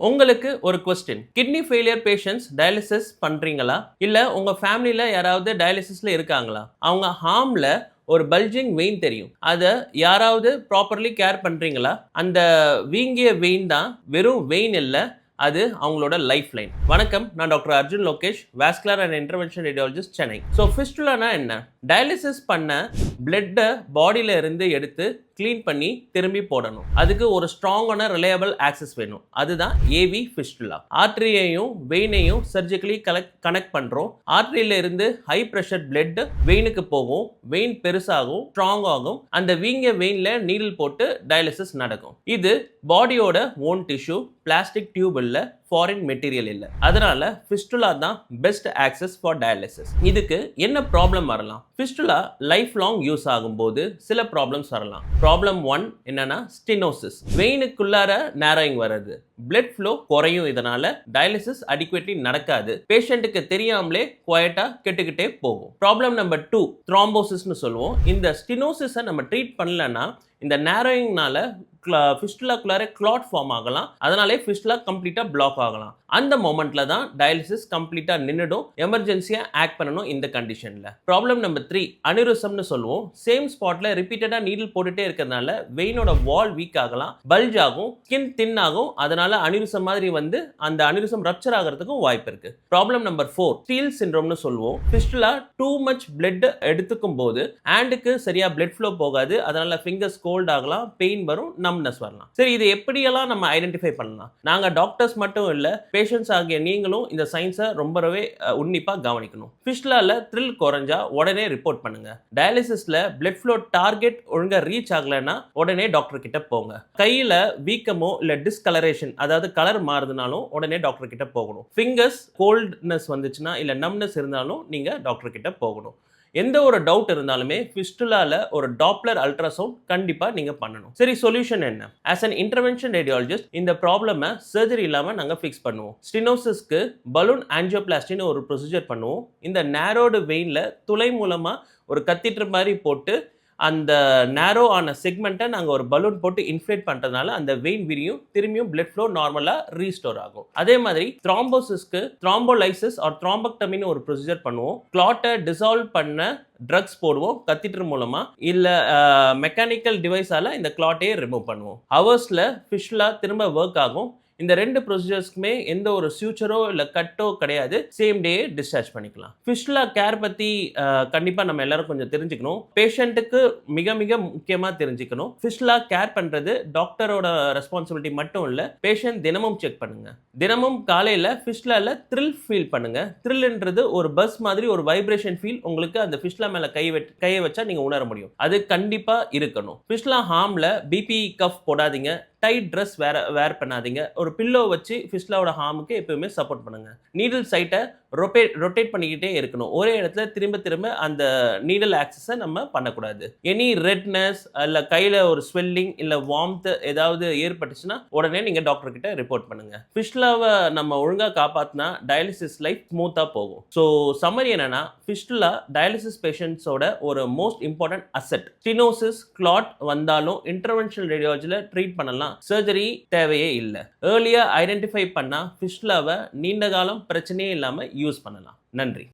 உங்களுக்கு ஒரு question kidney failure patients dialysis பண்றீங்களா இல்ல உங்க ஃபேமிலில யாராவது டயாலிசிஸ்ல இருக்காங்களா அவங்க ஹார்ம்ல ஒரு பல்ஜிங் வெயின் தெரியும் அதை யாராவது ப்ராப்பர்லி கேர் பண்றீங்களா அந்த வீங்கிய வெயின் தான் வெறும் வெயின் இல்ல அது அவங்களோட லைஃப் லைன். வணக்கம், நான் doctor Arjun Lokesh, vascular and intervention radiologist, Chennai. So ஃபிஸ்டுலானா என்ன? டயாலிசிஸ் பண்ண பிளட்டை பாடியில இருந்து எடுத்து கிளீன் பண்ணி திரும்பி போடணும். அதுக்கு ஒரு ஸ்ட்ராங்கான ரிலையபிள் ஆக்சஸ் வேணும். அதுதான் ஏவி ஃபிஸ்டுலா. ஆர்டரியையும் வெயினையும் சர்ஜிக்கலி கனெக்ட் பண்றோம். ஆர்டரியில இருந்து ஹை பிரஷர் பிளட் வெயினுக்கு போகும், வெயின் பெருசாகும், ஸ்ட்ராங் ஆகும். அந்த வீங்கிய வெயின்ல நீடில் போட்டு டயாலிசிஸ் நடக்கும். இது பாடியோட ஓன் டிஷ்யூ, பிளாஸ்டிக் டியூப் இல்ல, ஃபாரின் மெட்டீரியல் இல்ல. அதனால ஃபிஸ்டுலா தான் பெஸ்ட் ஆக்சஸ் ஃபார் டயாலிசிஸ். இதுக்கு என்ன ப்ராப்ளம் வரலாம்? ஃபிஸ்டுலா லைஃப் லாங் யூஸ் ஆகும்போது சில ப்ராப்ளம்ஸ் வரலாம். ப்ராப்ளம் 1 என்னன்னா ஸ்டெனோசிஸ். வெயினுக்குள்ளார நேரோயிங் வருது, பிளட் ஃப்ளோ குறையும். இதனால டயாலிசிஸ் அடிக்குவேட்லி நடக்காது. பேஷண்ட்டுக்கு தெரியாமலே குவைட்டா கெட்டுக்கிட்டே போகும். ப்ராப்ளம் நம்பர் 2 த்ராம்போசிஸ்னு சொல்லுவோம். இந்த ஸ்டெனோசிஸை நம்ம ட்ரீட் பண்ணலன்னா இந்த நேரோயிங்னால ஃபிஸ்டுலாக்குள்ளார கிளாட் ஃபார்ம் ஆகலாம். அதனாலே ஃபிஸ்டுலா கம்ப்ளீட்டா பிளாக் ஆகலாம். அந்த மொமெண்ட்ல தான் டயாலிசிஸ் கம்ப்ளீட்டா நின்னுடும். எமர்ஜென்சியா ஆக்ட் பண்ணணும் இந்த கண்டிஷன்ல. ப்ராப்ளம் நம்பர் 3 அனியூரிசம்னு சொல்லுவோம். சேம் ஸ்பாட்ல ரிப்பீட்டடா நீடில் போட்டுட்டே இருக்கிறதுனால வெயினோட வால் வீக் ஆகலாம், பல்ஜ் ஆகும், ஸ்கின் தின் ஆகும். அதனால அனியூரிசம் மாதிரி வந்து அந்த அனியூரிசம் ரப்சர் ஆகிறதுக்கும் வாய்ப்பு இருக்கு. ப்ராப்ளம் நம்பர் 4 ஸ்டீல் சிண்ட்ரோம்னு சொல்லுவோம். ஃபிஸ்டுலா டூ மச் பிளட் எடுத்துக்கும் போது ஹேண்டுக்கு சரியா பிளட் ஃப்ளோ போகாது. அதனால ஃபிங்கர்ஸ் கோல்ட் ஆகலாம், பெயின் வரும், நம்னஸ் வரலாம். சரி, இது எப்படியெல்லாம் நம்ம ஐடென்டிஃபை பண்ணலாம்? நாங்க டாக்டர்ஸ் மட்டும் இல்ல, பேஷண்ட்ஸ் ஆகிய நீங்களும் இந்த சயின்ஸை ரொம்பவே உன்னிப்பா கவனிக்கணும். ஃபிஸ்டுலால த்ரில் குறைஞ்சா உடனே ரிப்போர்ட் பண்ணுங்க. டயாலிசிஸ்ல பிளட் ஃப்ளோ டார்கெட் ஒழுங்கா ரீச் ஆகலைன்னா உடனே டாக்டர் கிட்ட போங்க. கையில வீக்கமோ இல்ல டிஸ்கலரேஷன், அதாவது கலர் மாறுதுனாலும் உடனே டாக்டர் கிட்ட போகணும். ஃபிங்கர்ஸ் கோல்ட்னஸ் வந்துச்சுன்னா இல்ல நம்னஸ் இருந்தாலும் நீங்க டாக்டர் கிட்ட போகணும். எந்த ஒரு டவுட் இருந்தாலுமே ஃபிஸ்டுலால ஒரு டாப்லர் அல்ட்ராசவுண்ட் கண்டிப்பா நீங்க பண்ணணும். சரி, சொல்யூஷன் என்ன? ஆஸ் அன் இன்டர்வென்ஷன் ரேடியாலஜிஸ்ட் இந்த ப்ராப்ளமை சர்ஜரி இல்லாம நாங்க ஃபிக்ஸ் பண்ணுவோம். ஸ்டெனோசிஸ்க்கு பலூன் ஆஞ்சியோபிளாஸ்டின்னு ஒரு ப்ரொசீஜர் பண்ணுவோம். இந்த நேரோடு வெயின்ல துளை மூலமா ஒரு கத்திட்டர் மாதிரி போட்டு அந்த நேரோ ஆன செக்மெண்ட்டை நாங்கள் ஒரு பலூன் போட்டு இன்ஃப்ளேட் பண்ணுறதுனால அந்த வெயின் விரியும், திரும்பியும் பிளட் ஃப்ளோ நார்மலாக ரீஸ்டோர் ஆகும். அதே மாதிரி த்ராம்போசிஸ்க்கு த்ராம்போலைசிஸ் ஆர் த்ராம்பக்டமின்னு ஒரு ப்ரொசீஜர் பண்ணுவோம். கிளாட்டை டிசால்வ் பண்ண ட்ரக்ஸ் போடுவோம் கத்திட்டர் மூலமா, இல்ல மெக்கானிக்கல் டிவைஸால இந்த கிளாட்டையே ரிமூவ் பண்ணுவோம். ஹவர்ஸ்ல ஃபிஸ்டுலா திரும்ப ஒர்க் ஆகும். இந்த ரெண்டு ப்ரொசீஜர்ஸ்க்குமே எந்த ஒரு ஃபியூச்சரோ இல்லை கட்டோ கிடையாது. சேம் டே டிஸ்சார்ஜ் பண்ணிக்கலாம். ஃபிஸ்டுலா கேர் பற்றி கண்டிப்பாக நம்ம எல்லாரும் கொஞ்சம் தெரிஞ்சுக்கணும். பேஷண்ட்டுக்கு மிக மிக முக்கியமாக தெரிஞ்சுக்கணும். ஃபிஸ்டுலா கேர் பண்ணுறது டாக்டரோட ரெஸ்பான்சிபிலிட்டி மட்டும் இல்லை. பேஷண்ட் தினமும் செக் பண்ணுங்க. தினமும் காலையில் ஃபிஸ்டுலால த்ரில் ஃபீல் பண்ணுங்க. த்ரில்ன்றது ஒரு பஸ் மாதிரி ஒரு வைப்ரேஷன் ஃபீல் உங்களுக்கு அந்த ஃபிஸ்டுலா மேலே கையை வச்சா நீங்கள் உணர முடியும். அது கண்டிப்பாக இருக்கணும். ஃபிஸ்டுலா ஹார்மில் பிபி கஃப் போடாதீங்க, டைட் ட்ரெஸ் வேர் பண்ணாதீங்க. ஒரு பில்லோ வச்சு ஃபிஸ்டுலாவோட ஹார்முக்கு எப்பவுமே சப்போர்ட் பண்ணுங்க. நீடில் சைட்டை ரொட்டேட் பண்ணிக்கிட்டே இருக்கணும். ஒரே இடத்துல திரும்ப திரும்ப அந்த நீடில் ஆக்சஸை நம்ம பண்ணக்கூடாது. எனி ரெட்னஸ் இல்லை கையில் ஒரு ஸ்வெல்லிங் இல்லை வார்ம்த் ஏதாவது ஏற்பட்டுச்சுன்னா உடனே நீங்கள் டாக்டர் கிட்ட ரிப்போர்ட் பண்ணுங்க. ஃபிஸ்டுலாவை நம்ம ஒழுங்காக காப்பாற்றினா டயாலிசிஸ் லைஃப் ஸ்மூத்தாக போகும். ஸோ சம்மரி என்னன்னா, ஃபிஸ்டுலா டயாலிசிஸ் பேஷண்ட்ஸோட ஒரு most important asset. Stenosis clot வந்தாலும் இன்டர்வென்ஷனல் ரேடியாலஜியில் ட்ரீட் பண்ணலாம். சர்ஜரி தேவையே இல்லை. ஏர்லியா ஐடென்டிஃபை பண்ணா ஃபிஸ்டுலாவை நீண்ட காலம் பிரச்சனையே இல்லாமல் யூஸ் பண்ணலாம். நன்றி.